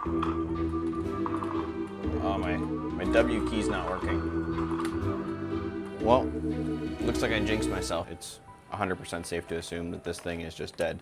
Oh, my W key's not working. Well, looks like I jinxed myself. It's 100% safe to assume that this thing is just dead.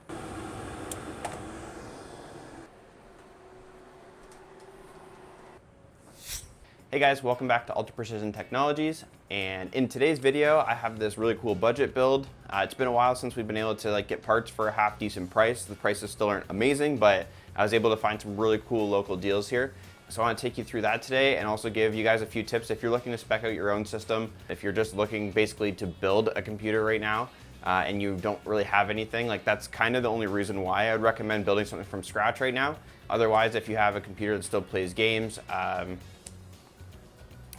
Hey guys, welcome back to Ultra Precision Technologies. And in today's video, I have this really cool budget build. It's been a while since we've been able to get parts for a half decent price. The prices still aren't amazing, but I was able to find some really cool local deals here. So I want to take you through that today and also give you guys a few tips if you're looking to spec out your own system. If you're just looking basically to build a computer right now and you don't really have anything, that's kind of the only reason why I would recommend building something from scratch right now. Otherwise, if you have a computer that still plays games,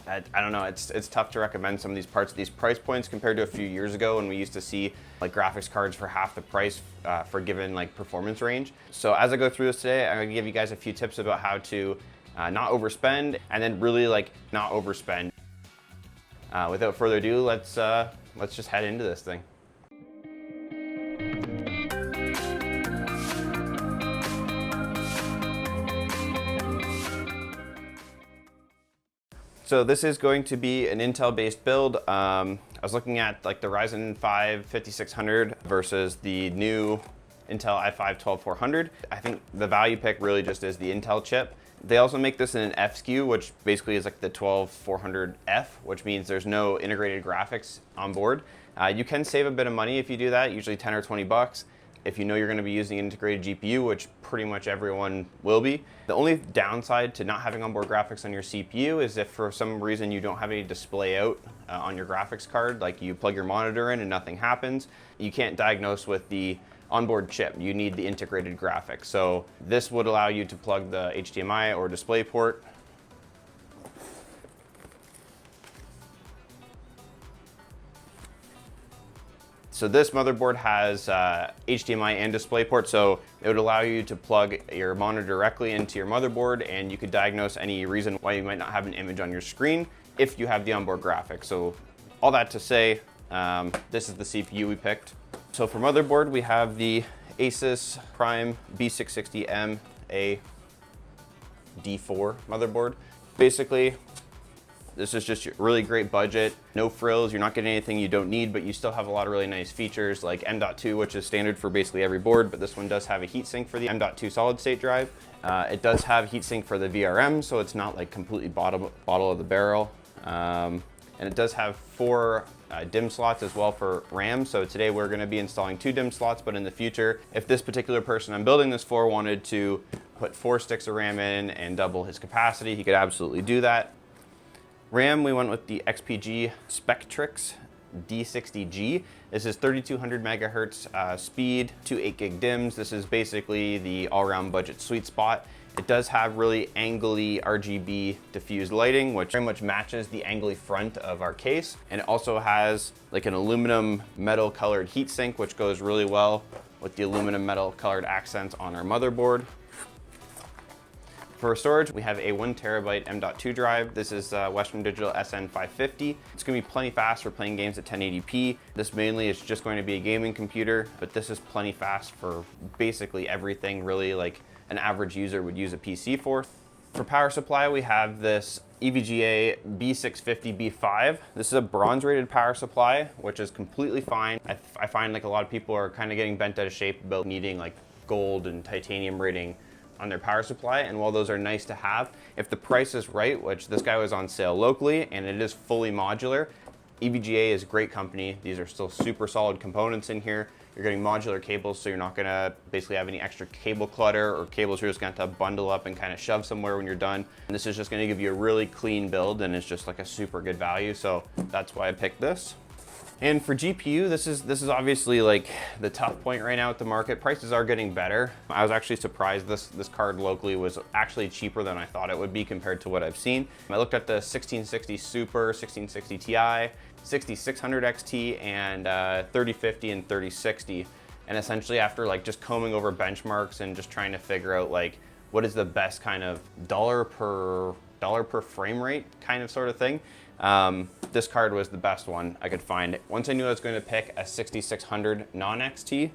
I don't know, it's tough to recommend some of these parts at these price points compared to a few years ago when we used to see graphics cards for half the price for a given performance range. So as I go through this today, I'm gonna give you guys a few tips about how to not overspend and then really not overspend. Without further ado, let's just head into this thing. So this is going to be an Intel-based build. I was looking at the Ryzen 5 5600 versus the new Intel i5-12400. I think the value pick really just is the Intel chip. They also make this in an F SKU, which basically is the 12400F, which means there's no integrated graphics on board. You can save a bit of money if you do that, usually 10 or 20 bucks. If you know you're going to be using an integrated GPU, which pretty much everyone will be. The only downside to not having onboard graphics on your CPU is if for some reason you don't have any display out on your graphics card, you plug your monitor in and nothing happens, you can't diagnose with the onboard chip. You need the integrated graphics. So this would allow you to plug the HDMI or display port. So this motherboard has HDMI and DisplayPort, so it would allow you to plug your monitor directly into your motherboard, and you could diagnose any reason why you might not have an image on your screen if you have the onboard graphics. So all that to say, this is the CPU we picked. So for motherboard, we have the Asus Prime B660M A-D4 motherboard. Basically, this is just a really great budget, no frills, you're not getting anything you don't need, but you still have a lot of really nice features like M.2, which is standard for basically every board, but this one does have a heatsink for the M.2 solid state drive. It does have heatsink for the VRM, so it's not completely bottom of the barrel. And it does have 4 DIMM slots as well for RAM. So today we're gonna be installing 2 DIMM slots, but in the future, if this particular person I'm building this for wanted to put 4 sticks of RAM in and double his capacity, he could absolutely do that. RAM, we went with the XPG Spectrix D60G. This is 3200 megahertz speed, 2 8 gig DIMMs. This is basically the all-around budget sweet spot. It does have really angly RGB diffused lighting, which very much matches the angly front of our case. And it also has an aluminum metal colored heatsink, which goes really well with the aluminum metal colored accents on our motherboard. For storage, we have a 1 terabyte M.2 drive. This is Western Digital SN550. It's gonna be plenty fast for playing games at 1080p. This mainly is just going to be a gaming computer, but this is plenty fast for basically everything really an average user would use a PC for. For power supply, we have this EVGA B650B5. This is a bronze rated power supply, which is completely fine. I find a lot of people are kind of getting bent out of shape about needing gold and titanium rating on their power supply, and while those are nice to have, if the price is right, which this guy was on sale locally and it is fully modular, EVGA is a great company. These are still super solid components in here. You're getting modular cables, so you're not gonna basically have any extra cable clutter or cables you're just gonna have to bundle up and kind of shove somewhere when you're done. And this is just gonna give you a really clean build, and it's just a super good value, so that's why I picked this. And for GPU, this is obviously the tough point right now at the market. Prices are getting better. I was actually surprised this card locally was actually cheaper than I thought it would be compared to what I've seen. I looked at the 1660 Super, 1660 Ti, 6600 XT, and 3050 and 3060. And essentially after just combing over benchmarks and just trying to figure out what is the best kind of dollar per frame rate kind of sort of thing, this card was the best one I could find. Once I knew I was going to pick a 6600 non-XT,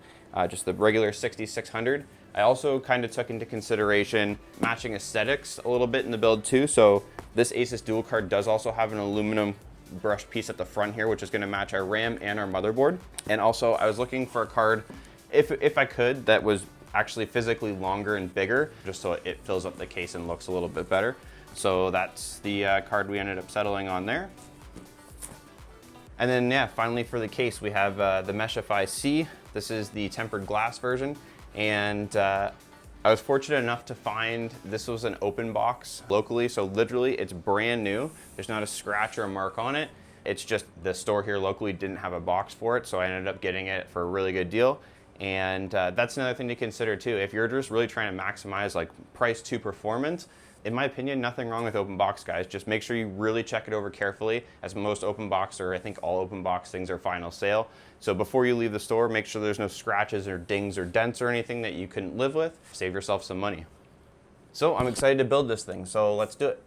just the regular 6600, I also kind of took into consideration matching aesthetics a little bit in the build too. So this Asus dual card does also have an aluminum brush piece at the front here, which is going to match our RAM and our motherboard. And also I was looking for a card, if I could, that was actually physically longer and bigger, just so it fills up the case and looks a little bit better. So that's the card we ended up settling on there. And then yeah, finally for the case, we have the Meshify C. This is the tempered glass version. And I was fortunate enough to find this was an open box locally. So literally it's brand new. There's not a scratch or a mark on it. It's just the store here locally didn't have a box for it. So I ended up getting it for a really good deal. And that's another thing to consider too. If you're just really trying to maximize like price to performance, in my opinion, nothing wrong with open box, guys. Just make sure you really check it over carefully, as most open box, or I think all open box things are final sale. So before you leave the store, make sure there's no scratches or dings or dents or anything that you couldn't live with. Save yourself some money. So I'm excited to build this thing, so let's do it.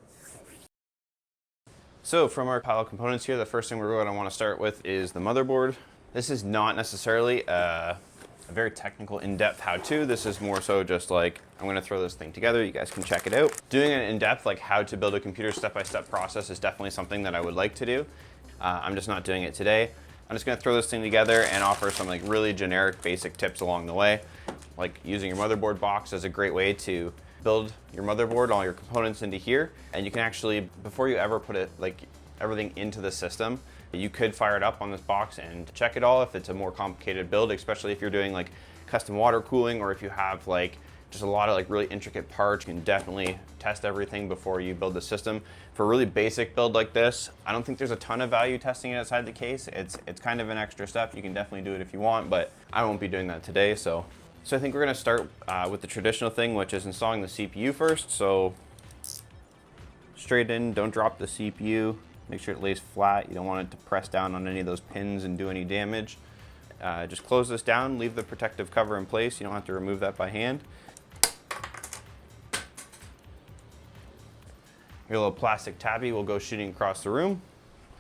So from our pile of components here, the first thing we're going to want to start with is the motherboard. This is not necessarily a very technical, in-depth how-to. This is more so just like, I'm gonna throw this thing together, you guys can check it out. Doing an in-depth, like how to build a computer step-by-step process is definitely something that I would like to do. I'm just not doing it today. I'm just gonna throw this thing together and offer some like really generic, basic tips along the way. Like using your motherboard box is a great way to build your motherboard, all your components into here. And you can actually, before you ever put it, like everything into the system, you could fire it up on this box and check it all if it's a more complicated build, especially if you're doing like custom water cooling, or if you have like just a lot of like really intricate parts. You can definitely test everything before you build the system. For a really basic build like this, I don't think there's a ton of value testing it outside the case. It's kind of an extra step. You can definitely do it if you want, but I won't be doing that today. So I think we're gonna start with the traditional thing, which is installing the CPU first. So straight in, don't drop the CPU. Make sure it lays flat. You don't want it to press down on any of those pins and do any damage. Just close this down, leave the protective cover in place. You don't have to remove that by hand. Your little plastic tabby will go shooting across the room,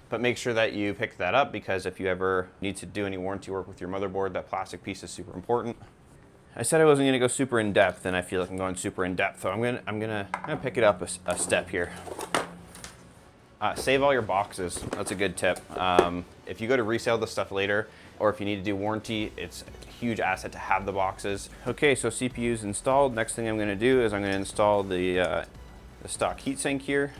but make sure that you pick that up, because if you ever need to do any warranty work with your motherboard, that plastic piece is super important. I said I wasn't gonna go super in depth, and I feel like I'm going super in depth, so I'm gonna pick it up a step here. Save all your boxes. That's a good tip. If you go to resell the stuff later, or if you need to do warranty, it's a huge asset to have the boxes. Okay, so CPU's installed. Next thing I'm gonna do is I'm gonna install the stock heatsink here.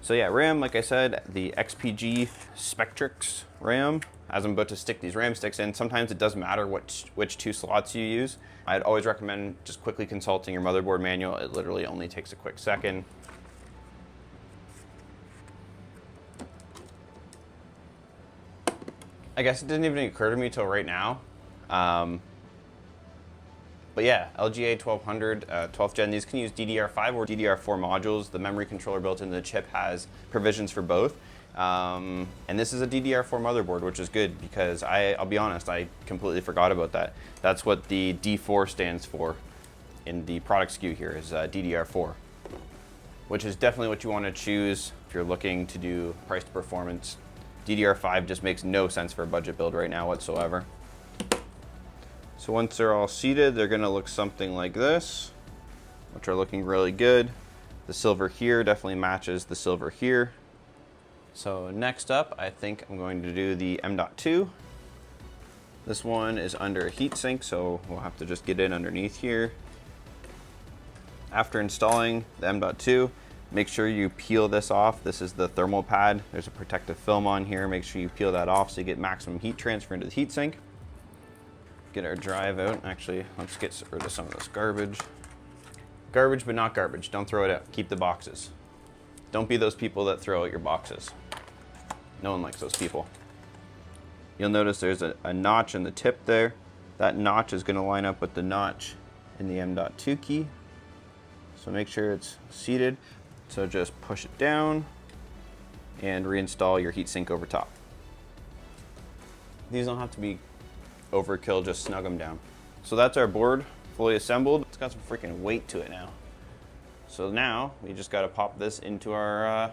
So yeah, RAM, like I said, the XPG Spectrix RAM. As I'm about to stick these RAM sticks in, sometimes it doesn't matter which two slots you use. I'd always recommend just quickly consulting your motherboard manual. It literally only takes a quick second. I guess it didn't even occur to me till right now. But yeah, LGA 1200, 12th gen, these can use DDR5 or DDR4 modules. The memory controller built into the chip has provisions for both. And this is a DDR4 motherboard, which is good, because I'll be honest, I completely forgot about that. That's what the D4 stands for in the product SKU here, is DDR4, which is definitely what you want to choose if you're looking to do price to performance. DDR5 just makes no sense for a budget build right now whatsoever. So once they're all seated, they're gonna look something like this, which are looking really good. The silver here definitely matches the silver here. So next up, I think I'm going to do the M.2. This one is under a heatsink, so we'll have to just get in underneath here. After installing the M.2, make sure you peel this off. This is the thermal pad. There's a protective film on here. Make sure you peel that off so you get maximum heat transfer into the heatsink. Get our drive out. Actually, let's get rid of some of this garbage. Garbage, but not garbage. Don't throw it out. Keep the boxes. Don't be those people that throw out your boxes. No one likes those people. You'll notice there's a notch in the tip there. That notch is going to line up with the notch in the M.2 key. So make sure it's seated. So just push it down and reinstall your heatsink over top. These don't have to be overkill, just snug them down. So that's our board fully assembled. It's got some freaking weight to it now. So now we just got to pop this into our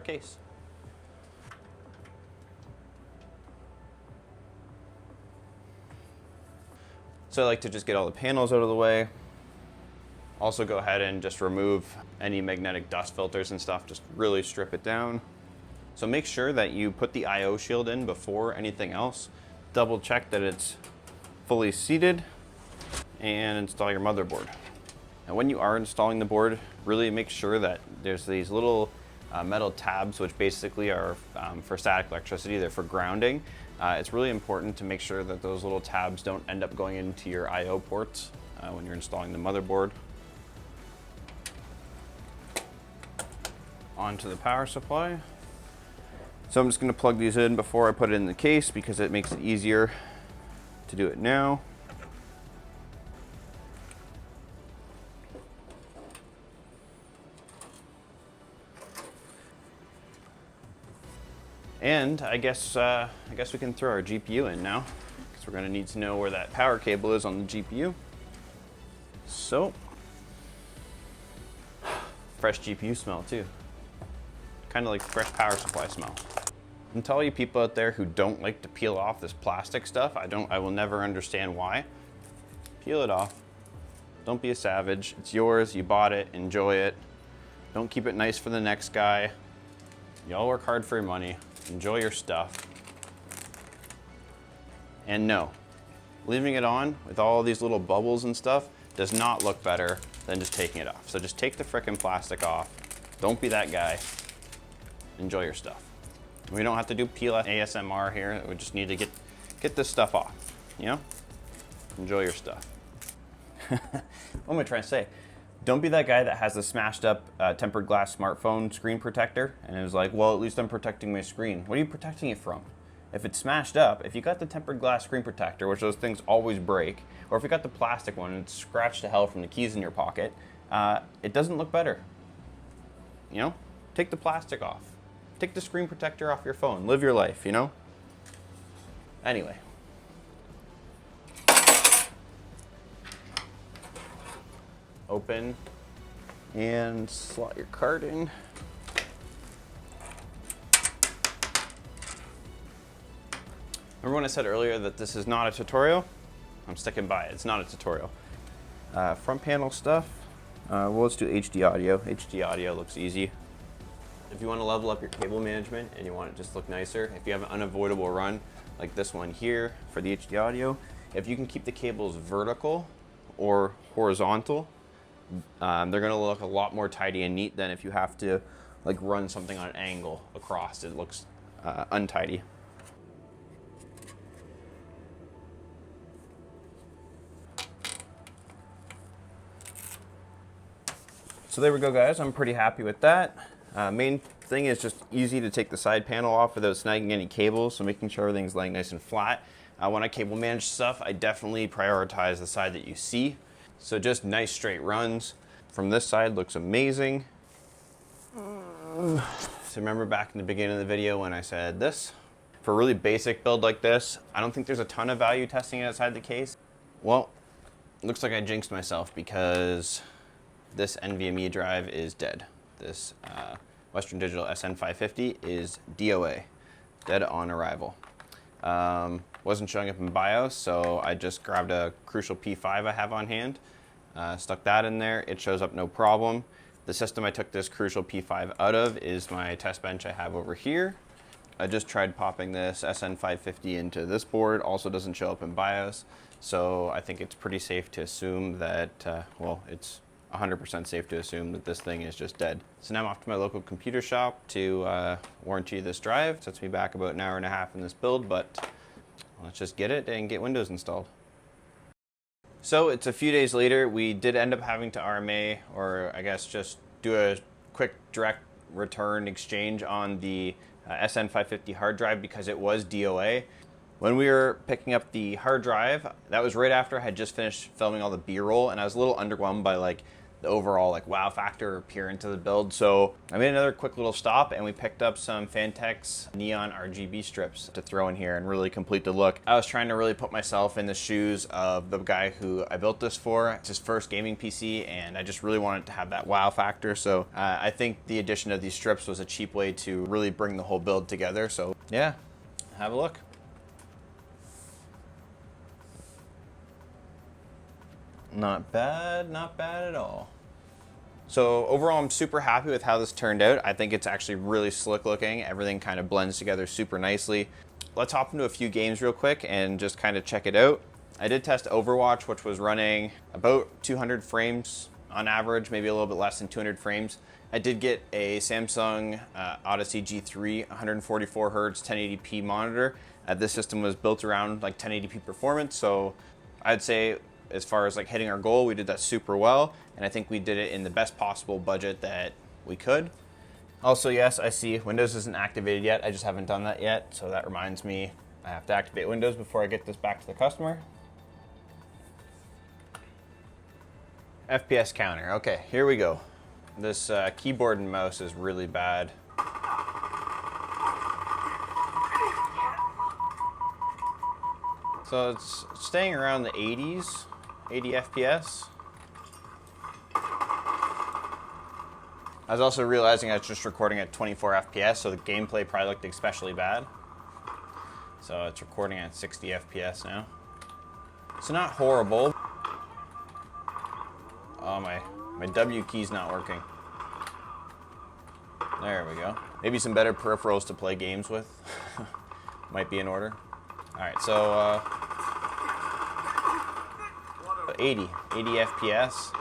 case. So I like to just get all the panels out of the way. Also go ahead and just remove any magnetic dust filters and stuff, just really strip it down. So make sure that you put the IO shield in before anything else. Double check that it's fully seated and install your motherboard. And when you are installing the board, really make sure that there's these little metal tabs, which basically are for static electricity, they're for grounding. It's really important to make sure that those little tabs don't end up going into your IO ports when you're installing the motherboard. Onto the power supply. So I'm just going to plug these in before I put it in the case because it makes it easier to do it now. And I guess we can throw our GPU in now, because we're going to need to know where that power cable is on the GPU. So, fresh GPU smell too. Kind of like fresh power supply smell. And to all you people out there who don't like to peel off this plastic stuff, I will never understand why. Peel it off. Don't be a savage. It's yours, you bought it, enjoy it. Don't keep it nice for the next guy. Y'all work hard for your money. Enjoy your stuff. And no, leaving it on with all these little bubbles and stuff does not look better than just taking it off. So just take the frickin' plastic off. Don't be that guy. Enjoy your stuff. We don't have to do peel ASMR here. We just need to get this stuff off, you know? Enjoy your stuff. What am I trying to say? Don't be that guy that has a smashed up tempered glass smartphone screen protector and is like, well, at least I'm protecting my screen. What are you protecting it from? If it's smashed up, if you got the tempered glass screen protector, which those things always break, or if you got the plastic one and it's scratched to hell from the keys in your pocket, it doesn't look better. You know? Take the plastic off. Take the screen protector off your phone. Live your life, you know? Anyway. Open and slot your card in. Remember when I said earlier that this is not a tutorial? I'm sticking by it. It's not a tutorial. Front panel stuff. Well, let's do HD audio. HD audio looks easy. If you want to level up your cable management and you want it just look nicer, if you have an unavoidable run like this one here for the HD audio, if you can keep the cables vertical or horizontal, they're going to look a lot more tidy and neat than if you have to like run something on an angle across. It looks untidy. So there we go, guys. I'm pretty happy with that. Main thing is just easy to take the side panel off without snagging any cables, so making sure everything's laying nice and flat. When I cable manage stuff, I definitely prioritize the side that you see. So just nice straight runs. From this side looks amazing. So remember back in the beginning of the video when I said this? For a really basic build like this, I don't think there's a ton of value testing it outside the case. Well, it looks like I jinxed myself because this NVMe drive is dead. This Western Digital SN550 is DOA, dead on arrival. Wasn't showing up in BIOS, so I just grabbed a Crucial P5 I have on hand, stuck that in there. It shows up no problem. The system I took this Crucial P5 out of is my test bench I have over here. I just tried popping this SN550 into this board, also doesn't show up in BIOS, so I think it's pretty safe to assume that, well, it's 100% safe to assume that this thing is just dead. So now I'm off to my local computer shop to warranty this drive. It sets me back about an hour and a half in this build, but let's just get it and get Windows installed. So it's a few days later. We did end up having to RMA, or I guess just do a quick direct return exchange on the SN550 hard drive because it was DOA. When we were picking up the hard drive, that was right after I had just finished filming all the B-roll, and I was a little underwhelmed by like the overall like wow factor appearance of the build. So I made another quick little stop and we picked up some Fantex neon RGB strips to throw in here and really complete the look. I was trying to really put myself in the shoes of the guy who I built this for. It's his first gaming PC and I just really wanted to have that wow factor. So I think the addition of these strips was a cheap way to really bring the whole build together. So yeah, have a look. Not bad, not bad at all. So overall, I'm super happy with how this turned out. I think it's actually really slick looking. Everything kind of blends together super nicely. Let's hop into a few games real quick and just kind of check it out. I did test Overwatch, which was running about 200 frames on average, maybe a little bit less than 200 frames. I did get a Samsung Odyssey G3 144 Hz 1080p monitor. This system was built around like 1080p performance, so I'd say as far as like hitting our goal, we did that super well, and I think we did it in the best possible budget that we could. Also, yes, I see Windows isn't activated yet. I just haven't done that yet, so that reminds me I have to activate Windows before I get this back to the customer. FPS counter. Okay, here we go. This keyboard and mouse is really bad. So it's staying around the 80s, 80 FPS. I was also realizing I was just recording at 24 FPS, so the gameplay probably looked especially bad. So it's recording at 60 FPS now. So not horrible. Oh, my W key's not working. There we go. Maybe some better peripherals to play games with. Might be in order. All right, so 80 FPS.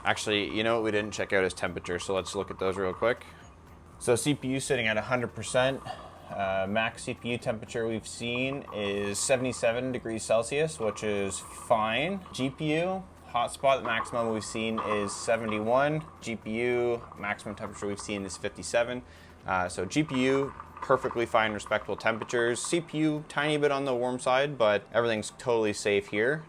Actually, you know what we didn't check out is temperature, so let's look at those real quick. So CPU sitting at 100%. Max CPU temperature we've seen is 77 degrees Celsius, which is fine. GPU, hotspot maximum we've seen is 71. GPU, maximum temperature we've seen is 57. So GPU, perfectly fine, respectable temperatures. CPU, tiny bit on the warm side, but everything's totally safe here.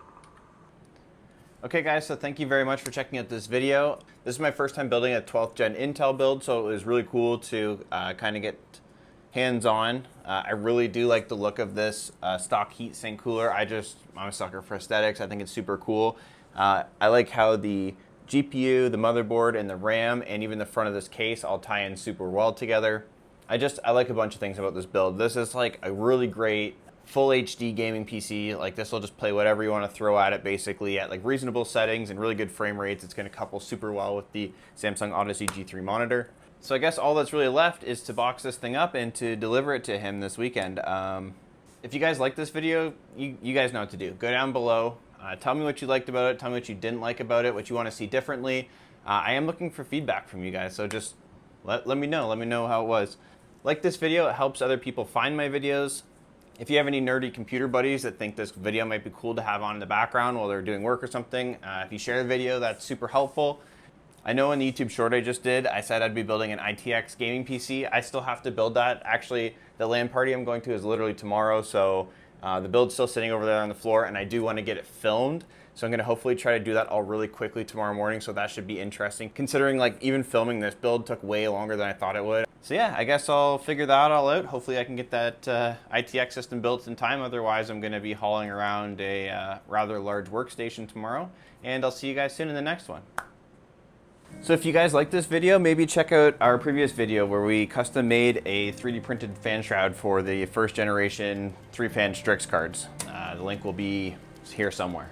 Okay guys, so thank you very much for checking out this video. This is my first time building a 12th gen Intel build, so it was really cool to kind of get hands-on. I really do like the look of this stock heatsink cooler. I'm a sucker for aesthetics. I think it's super cool. I like how the GPU, the motherboard, and the RAM, and even the front of this case all tie in super well together. I like a bunch of things about this build. This is like a really great full HD gaming PC. Like this will just play whatever you want to throw at it basically at like reasonable settings and really good frame rates. It's going to couple super well with the Samsung Odyssey G3 monitor. So I guess all that's really left is to box this thing up and to deliver it to him this weekend. If you guys like this video, you guys know what to do. Go down below, tell me what you liked about it, tell me what you didn't like about it, what you want to see differently. I am looking for feedback from you guys, so just let me know how it was. Like this video, it helps other people find my videos. If you have any nerdy computer buddies that think this video might be cool to have on in the background while they're doing work or something, if you share the video, that's super helpful. I know in the YouTube short I just did, I said I'd be building an ITX gaming PC. I still have to build that. Actually, the LAN party I'm going to is literally tomorrow, so the build's still sitting over there on the floor, and I do want to get it filmed. So I'm going to hopefully try to do that all really quickly tomorrow morning, so that should be interesting, considering like even filming this build took way longer than I thought it would. So yeah, I guess I'll figure that all out. Hopefully I can get that ITX system built in time. Otherwise, I'm going to be hauling around a rather large workstation tomorrow, and I'll see you guys soon in the next one. So if you guys like this video, maybe check out our previous video where we custom made a 3D printed fan shroud for the first generation 3-fan Strix cards. The link will be here somewhere.